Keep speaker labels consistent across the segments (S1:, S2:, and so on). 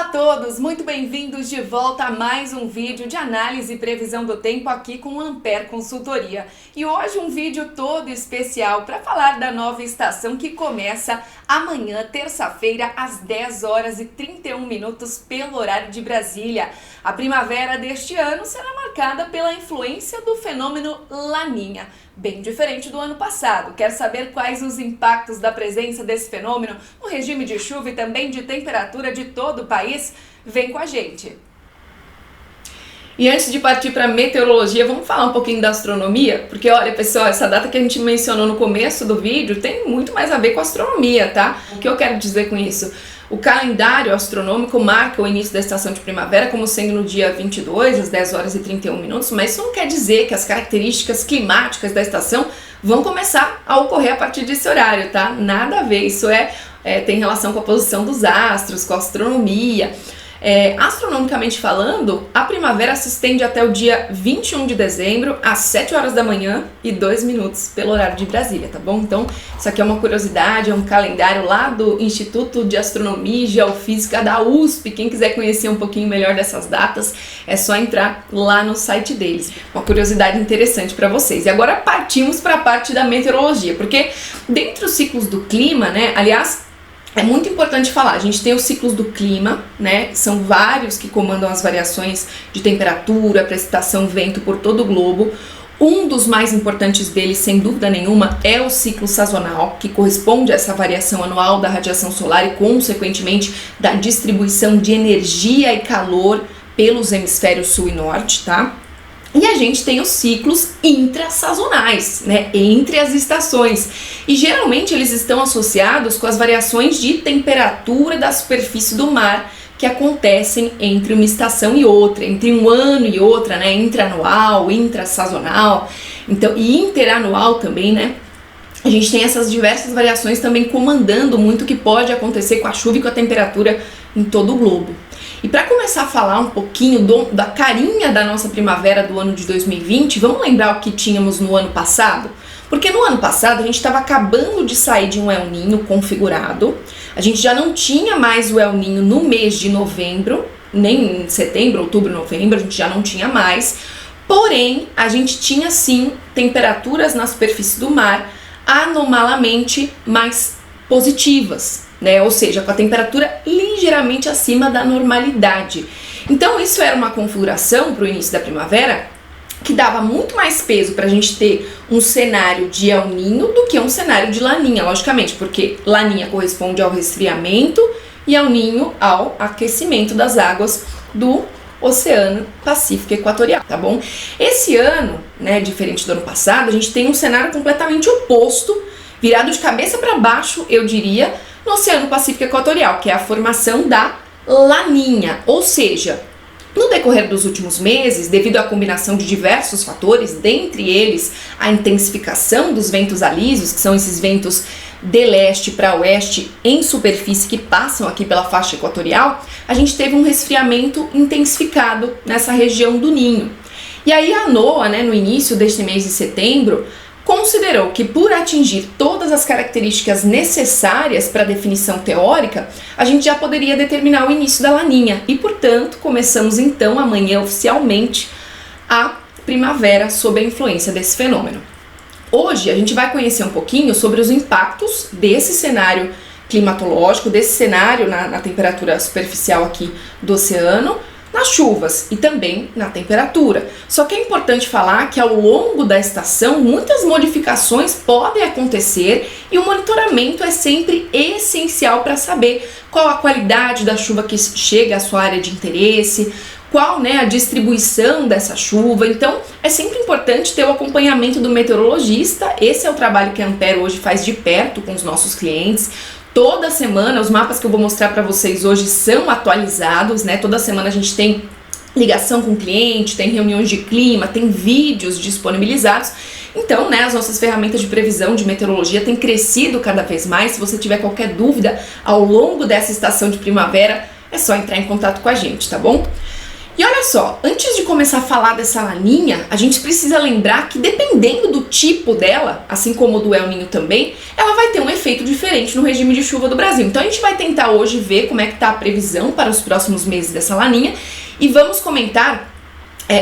S1: Olá a todos, muito bem-vindos de volta a mais um vídeo de análise e previsão do tempo aqui com Ampere Consultoria. E hoje um vídeo todo especial para falar da nova estação que começa amanhã, terça-feira, às 10 horas e 31 minutos pelo horário de Brasília. A primavera deste ano será marcada pela influência do fenômeno Laninha, bem diferente do ano passado. Quer saber quais os impactos da presença desse fenômeno no regime de chuva e também de temperatura de todo o país? Vem com a gente! E antes de partir para a meteorologia, vamos falar um pouquinho da astronomia? Porque olha, pessoal, essa data que a gente mencionou no começo do vídeo tem muito mais a ver com a astronomia, tá? O que eu quero dizer com isso? O calendário astronômico marca o início da estação de primavera como sendo no dia 22, às 10 horas e 31 minutos, mas isso não quer dizer que as características climáticas da estação vão começar a ocorrer a partir desse horário, tá? Nada a ver, isso tem relação com a posição dos astros, com a astronomia. Astronomicamente falando, a primavera se estende até o dia 21 de dezembro, às 7 horas da manhã e 2 minutos, pelo horário de Brasília, tá bom? Então, isso aqui é uma curiosidade, é um calendário lá do Instituto de Astronomia e Geofísica da USP. Quem quiser conhecer um pouquinho melhor dessas datas, é só entrar lá no site deles. Uma curiosidade interessante para vocês. E agora partimos para a parte da meteorologia, porque dentre os ciclos do clima, né, aliás, é muito importante falar, a gente tem os ciclos do clima, né? São vários que comandam as variações de temperatura, precipitação, vento por todo o globo. Um dos mais importantes deles, sem dúvida nenhuma, é o ciclo sazonal, que corresponde a essa variação anual da radiação solar e, consequentemente, da distribuição de energia e calor pelos hemisférios sul e norte, tá? E a gente tem os ciclos intrasazonais, né, entre as estações. E geralmente eles estão associados com as variações de temperatura da superfície do mar que acontecem entre uma estação e outra, entre um ano e outra, né, intraanual, intrasazonal, então, e interanual também, né. A gente tem essas diversas variações também comandando muito o que pode acontecer com a chuva e com a temperatura em todo o globo. E para começar a falar um pouquinho da carinha da nossa primavera do ano de 2020, vamos lembrar o que tínhamos no ano passado? Porque no ano passado a gente estava acabando de sair de um El Niño configurado, a gente já não tinha mais o El Niño no mês de novembro, nem em setembro, outubro, novembro, a gente já não tinha mais, porém a gente tinha sim temperaturas na superfície do mar anomalamente mais positivas, né? Ou seja, com a temperatura ligeiramente acima da normalidade. Então isso era uma configuração para o início da primavera que dava muito mais peso para a gente ter um cenário de El Niño do que um cenário de Laninha, logicamente, porque Laninha corresponde ao resfriamento e El Niño ao aquecimento das águas do Oceano Pacífico Equatorial, tá bom? Esse ano, né, diferente do ano passado, a gente tem um cenário completamente oposto, virado de cabeça para baixo, eu diria, no Oceano Pacífico Equatorial, que é a formação da Laninha, ou seja, no decorrer dos últimos meses, devido à combinação de diversos fatores, dentre eles a intensificação dos ventos alísios, que são esses ventos de leste para oeste em superfície que passam aqui pela faixa equatorial, a gente teve um resfriamento intensificado nessa região do Ninho. E aí a NOAA, né, no início deste mês de setembro, considerou que por atingir todas as características necessárias para a definição teórica, a gente já poderia determinar o início da Laninha e, portanto, começamos então amanhã oficialmente a primavera sob a influência desse fenômeno. Hoje a gente vai conhecer um pouquinho sobre os impactos desse cenário climatológico, desse cenário na temperatura superficial aqui do oceano, nas chuvas e também na temperatura. Só que é importante falar que ao longo da estação muitas modificações podem acontecer e o monitoramento é sempre essencial para saber qual a qualidade da chuva que chega à sua área de interesse, qual, né, a distribuição dessa chuva. Então é sempre importante ter o acompanhamento do meteorologista. Esse é o trabalho que a Ampere hoje faz de perto com os nossos clientes. Toda semana, os mapas que eu vou mostrar para vocês hoje são atualizados, né? Toda semana a gente tem ligação com o cliente, tem reuniões de clima, tem vídeos disponibilizados. Então, né, as nossas ferramentas de previsão de meteorologia têm crescido cada vez mais. Se você tiver qualquer dúvida ao longo dessa estação de primavera, é só entrar em contato com a gente, tá bom? E olha só, antes de começar a falar dessa laninha, a gente precisa lembrar que dependendo do tipo dela, assim como o do El Niño também, ela vai ter um efeito diferente no regime de chuva do Brasil. Então a gente vai tentar hoje ver como é que tá a previsão para os próximos meses dessa laninha e vamos comentar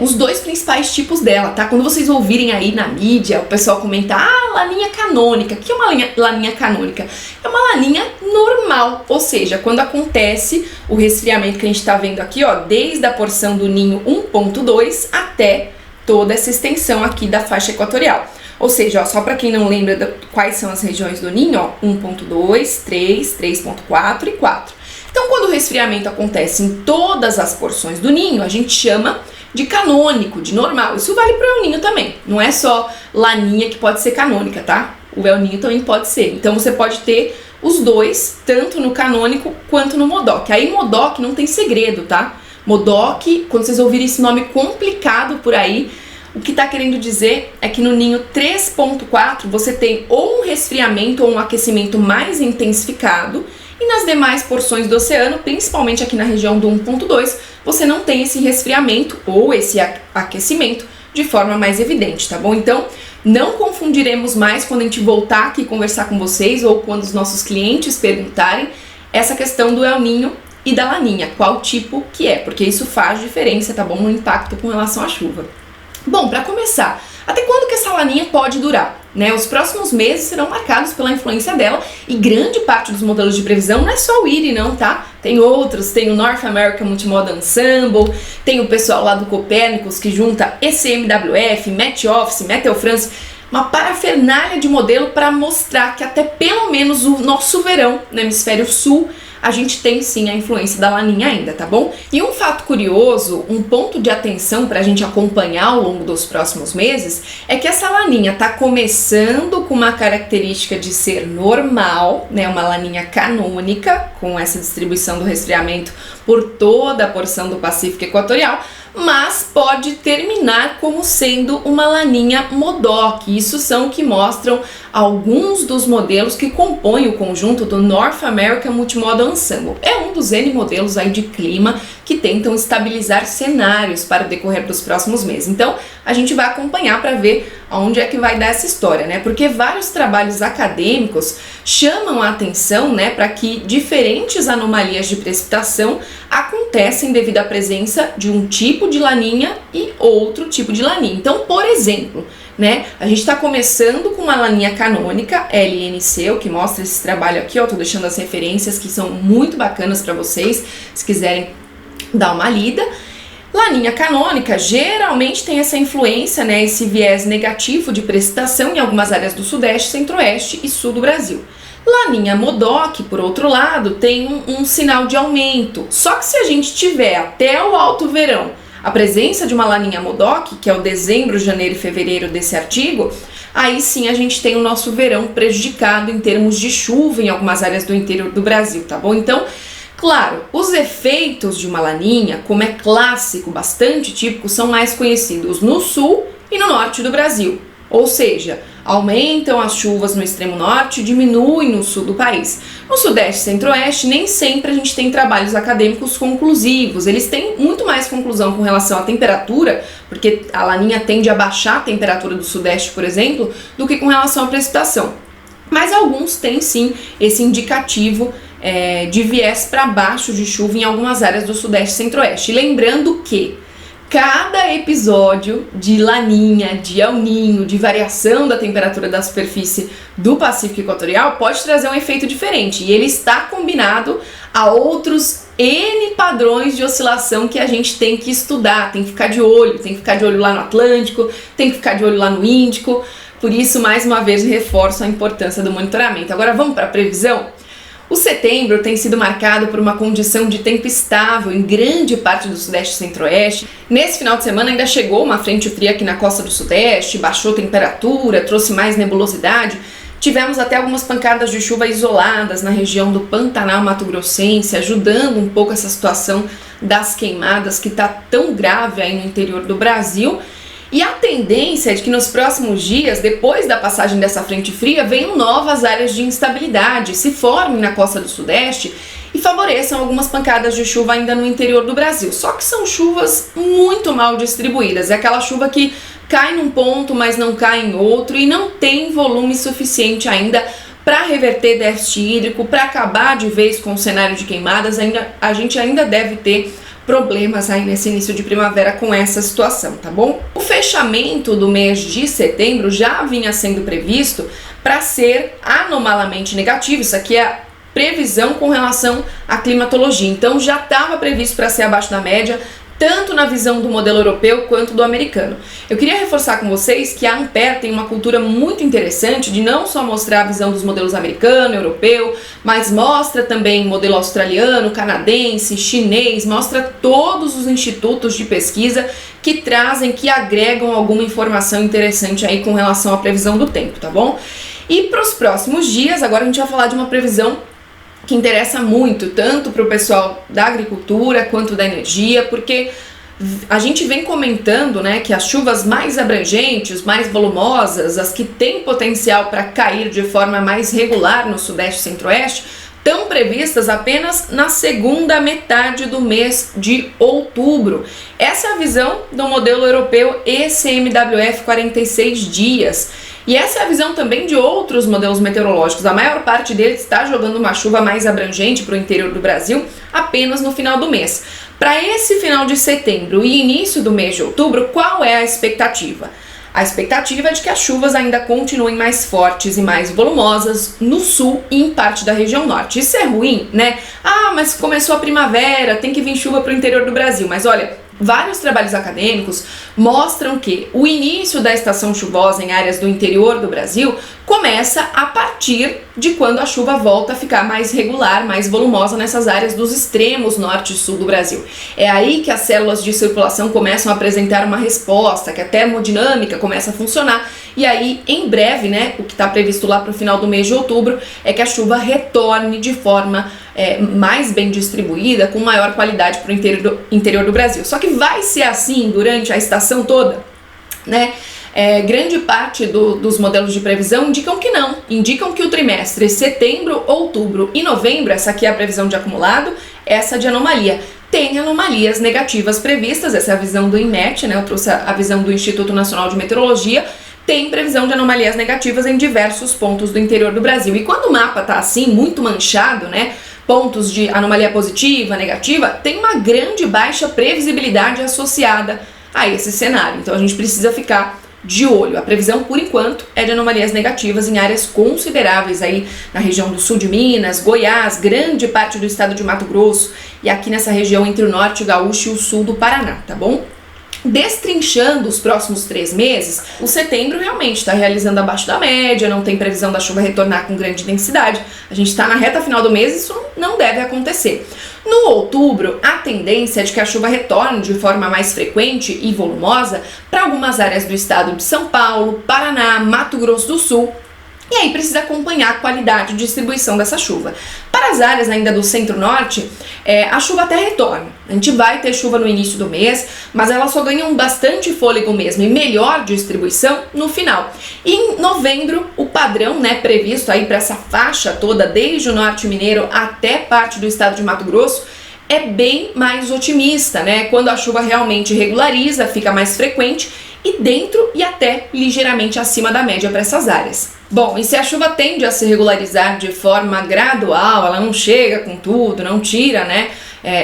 S1: os dois principais tipos dela, tá? Quando vocês ouvirem aí na mídia o pessoal comentar, laninha canônica. O que é uma laninha canônica? É uma laninha normal, ou seja, quando acontece o resfriamento que a gente tá vendo aqui, ó, desde a porção do ninho 1.2 até toda essa extensão aqui da faixa equatorial. Ou seja, ó, só para quem não lembra quais são as regiões do ninho, ó, 1.2, 3, 3.4 e 4. Então, quando o resfriamento acontece em todas as porções do ninho, a gente chama de canônico, de normal. Isso vale para o El Niño também. Não é só laninha que pode ser canônica, tá? O El Niño também pode ser. Então você pode ter os dois, tanto no canônico quanto no MODOC. Aí MODOC não tem segredo, tá? MODOC, quando vocês ouvirem esse nome complicado por aí, o que está querendo dizer é que no ninho 3.4 você tem ou um resfriamento ou um aquecimento mais intensificado, e nas demais porções do oceano, principalmente aqui na região do 1.2, você não tem esse resfriamento ou esse aquecimento de forma mais evidente, tá bom? Então, não confundiremos mais quando a gente voltar aqui conversar com vocês ou quando os nossos clientes perguntarem essa questão do El Niño e da laninha, qual tipo que é, porque isso faz diferença, tá bom? No impacto com relação à chuva. Bom, para começar, até quando que essa laninha pode durar? Né? Os próximos meses serão marcados pela influência dela e grande parte dos modelos de previsão não é só o IRI não, tá? Tem outros, tem o North American Multimodal Ensemble, tem o pessoal lá do Copérnicos que junta ECMWF, Met Office, Meteor France, uma parafernália de modelo para mostrar que até pelo menos o nosso verão no hemisfério sul a gente tem sim a influência da laninha ainda, tá bom? E um fato curioso, um ponto de atenção para a gente acompanhar ao longo dos próximos meses é que essa laninha tá começando com uma característica de ser normal, né? Uma laninha canônica, com essa distribuição do resfriamento por toda a porção do Pacífico Equatorial, mas pode terminar como sendo uma laninha MODOC. Isso são o que mostram alguns dos modelos que compõem o conjunto do North American Multimodal Ensemble. É um dos N modelos aí de clima que tentam estabilizar cenários para o decorrer dos próximos meses. Então, a gente vai acompanhar para ver aonde é que vai dar essa história, né? Porque vários trabalhos acadêmicos chamam a atenção, né, para que diferentes anomalias de precipitação acontecem devido à presença de um tipo de laninha e outro tipo de laninha. Então, por exemplo, né, a gente está começando com uma laninha canônica, LNC, o que mostra esse trabalho aqui, ó, tô deixando as referências que são muito bacanas para vocês, se quiserem dar uma lida. Laninha canônica geralmente tem essa influência, né, esse viés negativo de precipitação em algumas áreas do sudeste, centro-oeste e sul do Brasil. Laninha MODOC, por outro lado, tem um sinal de aumento. Só que se a gente tiver até o alto verão a presença de uma laninha MODOC, que é o dezembro, janeiro e fevereiro desse artigo, aí sim a gente tem o nosso verão prejudicado em termos de chuva em algumas áreas do interior do Brasil, tá bom? Então, claro, os efeitos de uma laninha, como é clássico, bastante típico, são mais conhecidos no sul e no norte do Brasil. Ou seja, aumentam as chuvas no extremo norte e diminuem no sul do país. No sudeste e centro-oeste, nem sempre a gente tem trabalhos acadêmicos conclusivos. Eles têm muito mais conclusão com relação à temperatura, porque a laninha tende a baixar a temperatura do sudeste, por exemplo, do que com relação à precipitação. Mas alguns têm sim esse indicativo de viés para baixo de chuva em algumas áreas do sudeste e centro-oeste. E lembrando que cada episódio de laninha, de El Niño, de variação da temperatura da superfície do Pacífico Equatorial pode trazer um efeito diferente e ele está combinado a outros N padrões de oscilação que a gente tem que estudar, tem que ficar de olho, tem que ficar de olho lá no Atlântico, tem que ficar de olho lá no Índico, por isso mais uma vez reforço a importância do monitoramento. Agora vamos para a previsão? O setembro tem sido marcado por uma condição de tempo estável em grande parte do sudeste e centro-oeste. Nesse final de semana ainda chegou uma frente fria aqui na costa do sudeste, baixou a temperatura, trouxe mais nebulosidade. Tivemos até algumas pancadas de chuva isoladas na região do Pantanal Mato-Grossense, ajudando um pouco essa situação das queimadas que está tão grave aí no interior do Brasil. E a tendência é de que nos próximos dias, depois da passagem dessa frente fria, venham novas áreas de instabilidade, se formem na costa do sudeste e favoreçam algumas pancadas de chuva ainda no interior do Brasil. Só que são chuvas muito mal distribuídas, é aquela chuva que cai num ponto, mas não cai em outro e não tem volume suficiente ainda para reverter déficit hídrico, para acabar de vez com o cenário de queimadas. A gente ainda deve ter problemas aí nesse início de primavera com essa situação, tá bom? O fechamento do mês de setembro já vinha sendo previsto para ser anomalamente negativo. Isso aqui é a previsão com relação à climatologia. Então já estava previsto para ser abaixo da média, tanto na visão do modelo europeu quanto do americano. Eu queria reforçar com vocês que a Ampere tem uma cultura muito interessante de não só mostrar a visão dos modelos americano, europeu, mas mostra também modelo australiano, canadense, chinês, mostra todos os institutos de pesquisa que trazem, que agregam alguma informação interessante aí com relação à previsão do tempo, tá bom? E para os próximos dias, agora a gente vai falar de uma previsão que interessa muito, tanto para o pessoal da agricultura quanto da energia, porque a gente vem comentando, né, que as chuvas mais abrangentes, mais volumosas, as que têm potencial para cair de forma mais regular no Sudeste e Centro-Oeste, estão previstas apenas na segunda metade do mês de outubro. Essa é a visão do modelo europeu ECMWF 46 dias. E essa é a visão também de outros modelos meteorológicos. A maior parte deles está jogando uma chuva mais abrangente para o interior do Brasil apenas no final do mês. Para esse final de setembro e início do mês de outubro, qual é a expectativa? A expectativa é de que as chuvas ainda continuem mais fortes e mais volumosas no sul e em parte da região norte. Isso é ruim, né? Ah, mas começou a primavera, tem que vir chuva para o interior do Brasil. Mas olha, vários trabalhos acadêmicos mostram que o início da estação chuvosa em áreas do interior do Brasil começa a partir de quando a chuva volta a ficar mais regular, mais volumosa nessas áreas dos extremos norte e sul do Brasil. É aí que as células de circulação começam a apresentar uma resposta, que a termodinâmica começa a funcionar, e aí em breve, né, o que está previsto lá para o final do mês de outubro é que a chuva retorne de forma mais bem distribuída, com maior qualidade para o interior do Brasil. Só que vai ser assim durante a estação toda, né? Grande parte dos modelos de previsão indicam que não, indicam que o trimestre setembro, outubro e novembro, essa aqui é a previsão de acumulado, essa de anomalia, tem anomalias negativas previstas. Essa é a visão do INMET, né? Eu trouxe a visão do Instituto Nacional de Meteorologia. Tem previsão de anomalias negativas em diversos pontos do interior do Brasil. E quando o mapa tá assim, muito manchado, né? Pontos de anomalia positiva, negativa, tem uma grande baixa previsibilidade associada a esse cenário. Então a gente precisa ficar de olho. A previsão, por enquanto, é de anomalias negativas em áreas consideráveis aí na região do sul de Minas, Goiás, grande parte do estado de Mato Grosso e aqui nessa região entre o norte gaúcho e o sul do Paraná, tá bom? Destrinchando os próximos 3 meses, o setembro realmente está realizando abaixo da média, não tem previsão da chuva retornar com grande intensidade. A gente está na reta final do mês e isso não deve acontecer. No outubro, a tendência é de que a chuva retorne de forma mais frequente e volumosa para algumas áreas do estado de São Paulo, Paraná, Mato Grosso do Sul. E aí precisa acompanhar a qualidade de distribuição dessa chuva. Para as áreas ainda do centro-norte, a chuva até retorna. A gente vai ter chuva no início do mês, mas elas só ganham bastante fôlego mesmo e melhor distribuição no final. E em novembro, o padrão, né, previsto aí para essa faixa toda, desde o norte mineiro até parte do estado de Mato Grosso, é bem mais otimista, né? Quando a chuva realmente regulariza, fica mais frequente e dentro e até ligeiramente acima da média para essas áreas. Bom, e se a chuva tende a se regularizar de forma gradual, ela não chega com tudo, não tira, né,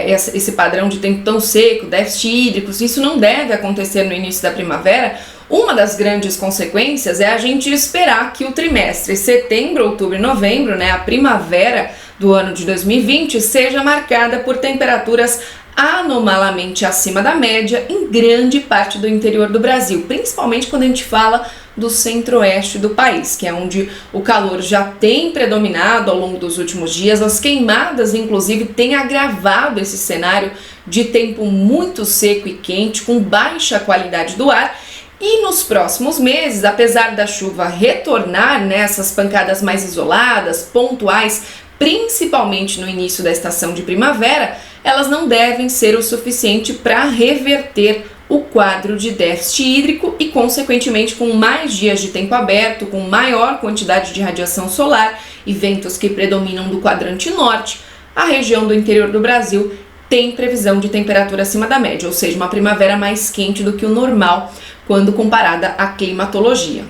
S1: esse padrão de tempo tão seco, déficit hídrico, isso não deve acontecer no início da primavera. Uma das grandes consequências é a gente esperar que o trimestre setembro, outubro e novembro, né, a primavera do ano de 2020, seja marcada por temperaturas anomalamente acima da média em grande parte do interior do Brasil, principalmente quando a gente fala do centro-oeste do país, que é onde o calor já tem predominado ao longo dos últimos dias. As queimadas, inclusive, têm agravado esse cenário de tempo muito seco e quente, com baixa qualidade do ar. E nos próximos meses, apesar da chuva retornar nessas pancadas mais isoladas, pontuais, principalmente no início da estação de primavera, elas não devem ser o suficiente para reverter o quadro de déficit hídrico e, consequentemente, com mais dias de tempo aberto, com maior quantidade de radiação solar e ventos que predominam do quadrante norte, a região do interior do Brasil tem previsão de temperatura acima da média, ou seja, uma primavera mais quente do que o normal quando comparada à climatologia.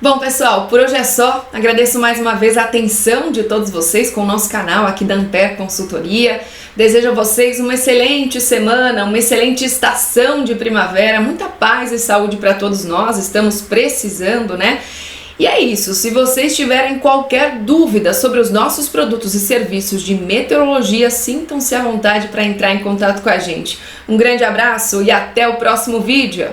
S1: Bom, pessoal, por hoje é só. Agradeço mais uma vez a atenção de todos vocês com o nosso canal aqui da Ampere Consultoria. Desejo a vocês uma excelente semana, uma excelente estação de primavera, muita paz e saúde para todos nós, estamos precisando, né? E é isso, se vocês tiverem qualquer dúvida sobre os nossos produtos e serviços de meteorologia, sintam-se à vontade para entrar em contato com a gente. Um grande abraço e até o próximo vídeo!